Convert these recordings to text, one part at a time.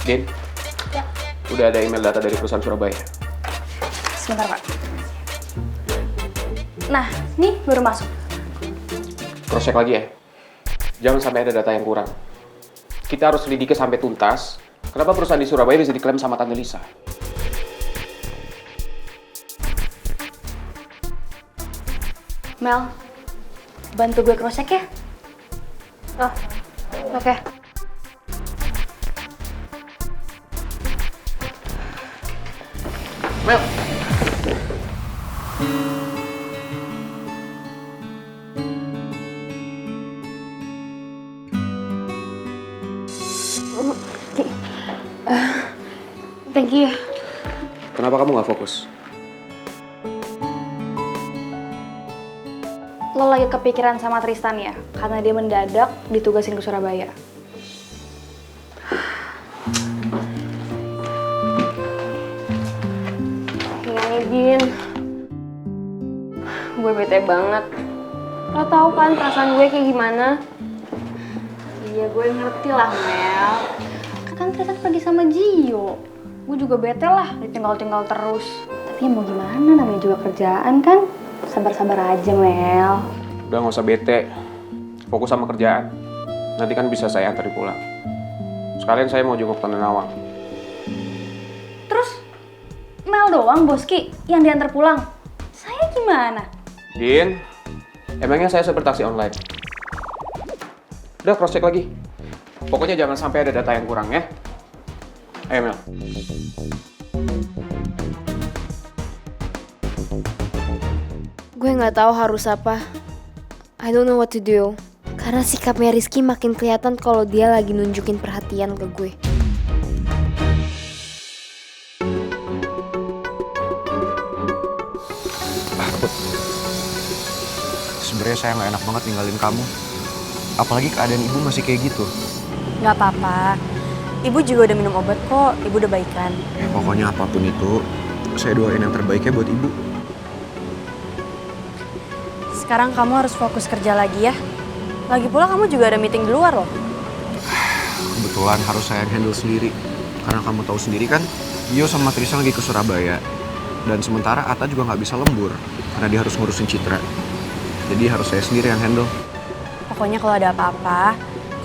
Din, Ya, udah ada email data dari perusahaan Surabaya. sebentar Pak. Nah, nih baru masuk. Cross check lagi ya. Jangan sampai ada data yang kurang. Kita harus selidiki sampai tuntas. Kenapa perusahaan di Surabaya bisa diklaim sama Tante Lisa? Mel, bantu gue cross check ya. Oh, oke. Mel! Thank you. Kenapa kamu nggak fokus? Lo lagi kepikiran sama Tristan ya? Karena dia mendadak ditugasin ke Surabaya. Ya Din, gue bete banget. Lo tau kan perasaan gue kayak gimana? Iya gue ngerti lah Mel. Kan Tristan pergi sama Gio. Gue juga bete lah ditinggal-tinggal terus. Tapi mau gimana, namanya juga kerjaan kan? Sabar-sabar aja Mel. Udah nggak usah bete. Fokus sama kerjaan. Nanti kan bisa saya antar pulang. Sekalian saya mau jenguk Tante Nawang. Terus Mel doang Boski yang diantar pulang. Saya gimana? Din, emangnya saya super taksi online? Udah cross check lagi. Pokoknya jangan sampai ada data yang kurang ya. Ayo Mel. Gue nggak tahu harus apa. I don't know what to do. Karena sikapnya Rizky makin kelihatan kalau dia lagi nunjukin perhatian ke gue. Sebenarnya saya nggak enak banget ninggalin kamu. Apalagi keadaan ibu masih kayak gitu. Nggak apa-apa. Ibu juga udah minum obat kok. Ibu udah baikan. Pokoknya apapun itu, saya doain yang terbaiknya buat ibu. Sekarang kamu harus fokus kerja lagi ya. Lagi pula kamu juga ada meeting di luar loh. Kebetulan harus saya handle sendiri. Karena kamu tahu sendiri kan, Gio sama Tristan lagi ke Surabaya. Dan sementara Atta juga nggak bisa lembur. Karena dia harus ngurusin Citra. Jadi harus saya sendiri yang handle. Pokoknya kalau ada apa-apa,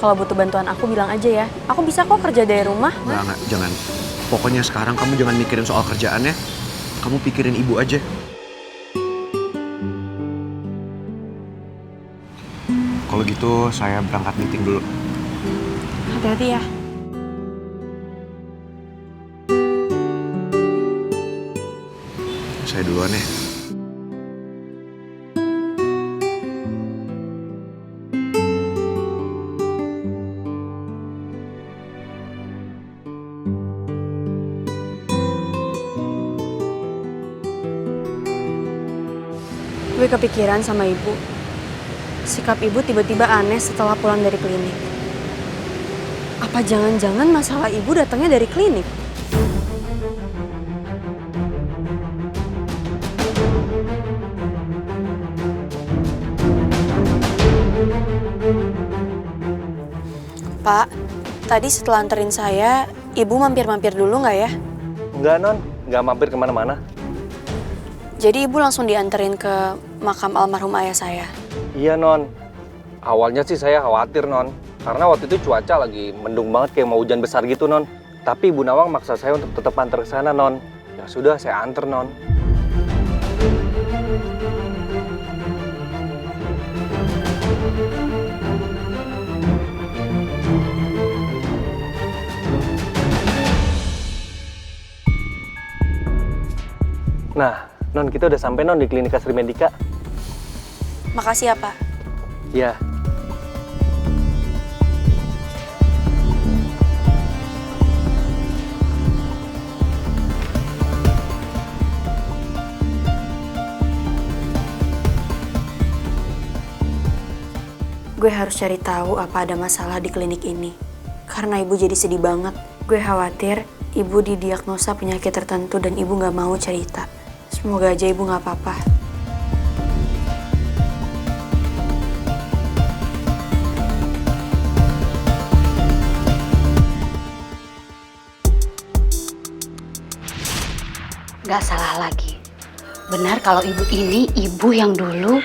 kalau butuh bantuan aku bilang aja ya. Aku bisa kok kerja dari rumah. Nggak, jangan. Pokoknya sekarang kamu jangan mikirin soal kerjaan ya. Kamu pikirin ibu aja. Kalau gitu saya berangkat meeting dulu. Hati-hati ya. Saya duluan ya. Gue kepikiran sama ibu. Sikap ibu tiba-tiba aneh setelah pulang dari klinik. Apa jangan-jangan masalah ibu datangnya dari klinik? Pak, tadi setelah anterin saya, ibu mampir-mampir dulu nggak ya? Enggak, Non. Enggak mampir kemana-mana. Jadi ibu langsung dianterin ke makam almarhum ayah saya. Iya, Non. Awalnya sih saya khawatir, Non. Karena waktu itu cuaca lagi mendung banget kayak mau hujan besar gitu, Non. Tapi Ibu Nawang maksa saya untuk tetap antar ke sana, Non. Ya sudah, saya anter, Non. Nah, Non, kita udah sampai, Non, di klinik Asri Medika. Makasih ya, Pak. Iya. Gue harus cari tahu apa ada masalah di klinik ini. Karena ibu jadi sedih banget. Gue khawatir ibu didiagnosa penyakit tertentu dan ibu nggak mau cerita. Semoga aja ibu nggak apa-apa. Gak salah lagi. Benar kalau ibu ini ibu yang dulu.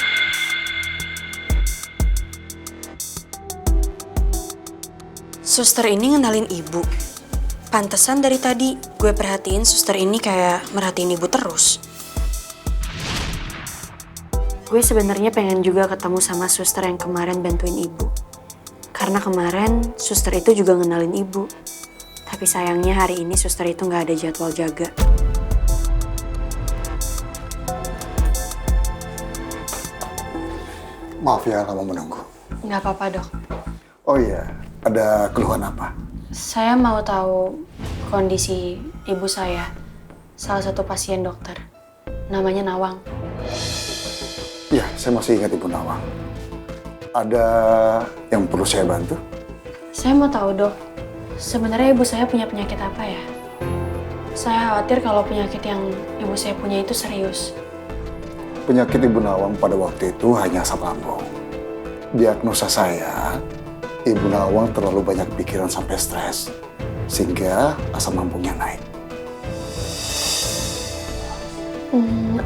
Suster ini ngenalin ibu. Pantesan dari tadi gue perhatiin suster ini kayak merhatiin ibu terus. Gue sebenarnya pengen juga ketemu sama suster yang kemarin bantuin ibu. Karena kemarin suster itu juga ngenalin ibu. Tapi sayangnya hari ini suster itu nggak ada jadwal jaga. Maaf ya kamu menunggu. Nggak apa-apa, Dok. Oh iya, ada keluhan apa? Saya mau tahu kondisi ibu saya. Salah satu pasien dokter. Namanya Nawang. Ya, saya masih ingat Ibu Nawang. Ada yang perlu saya bantu? Saya mau tahu, Dok. Sebenarnya ibu saya punya penyakit apa ya? Saya khawatir kalau penyakit yang ibu saya punya itu serius. Penyakit Ibu Nawang pada waktu itu hanya asam lambung. Diagnosa saya, Ibu Nawang terlalu banyak pikiran sampai stres, sehingga asam lambungnya naik.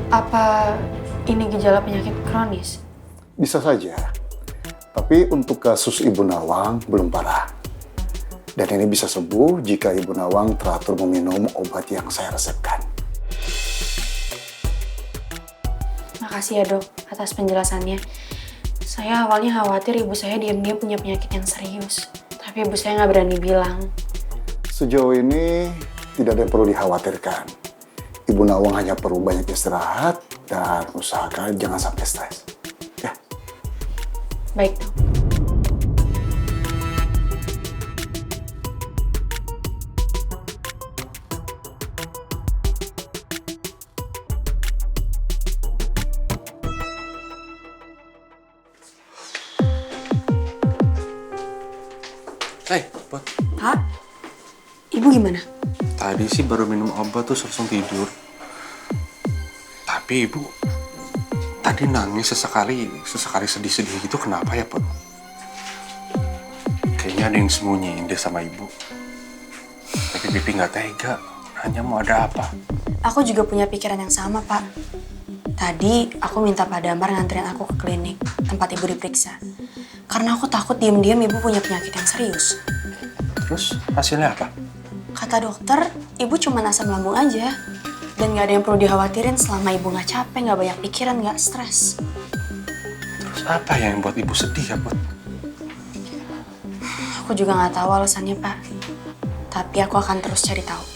Apa ini gejala penyakit kronis? Bisa saja, tapi untuk kasus Ibu Nawang belum parah. Dan ini bisa sembuh jika Ibu Nawang teratur meminum obat yang saya resepkan. Makasih ya, Dok, atas penjelasannya. Saya awalnya khawatir ibu saya diam-diam punya penyakit yang serius. Tapi ibu saya nggak berani bilang. Sejauh ini tidak ada yang perlu dikhawatirkan. Ibu Nawang hanya perlu banyak istirahat dan usahakan jangan sampai stres. Ya. Baik, Dok. Hai, Pot. Pak, ibu gimana? Tadi sih baru minum obat terus langsung tidur. Tapi ibu tadi nangis sesekali sedih-sedih gitu. Kenapa ya, Pot? Kayaknya ada yang sembunyiin deh sama ibu. Tapi Pipi nggak tega. Hanya mau ada apa? Aku juga punya pikiran yang sama, Pak. Tadi aku minta Pak Damar nganterin aku ke klinik tempat ibu diperiksa. Karena aku takut diam-diam ibu punya penyakit yang serius. Terus hasilnya apa? Kata dokter, ibu cuma asam lambung aja. Dan gak ada yang perlu dikhawatirin selama ibu gak capek, gak banyak pikiran, gak stres. Terus apa yang buat ibu sedih ya, Pot? Aku juga gak tahu alasannya, Pak. Tapi aku akan terus cari tahu.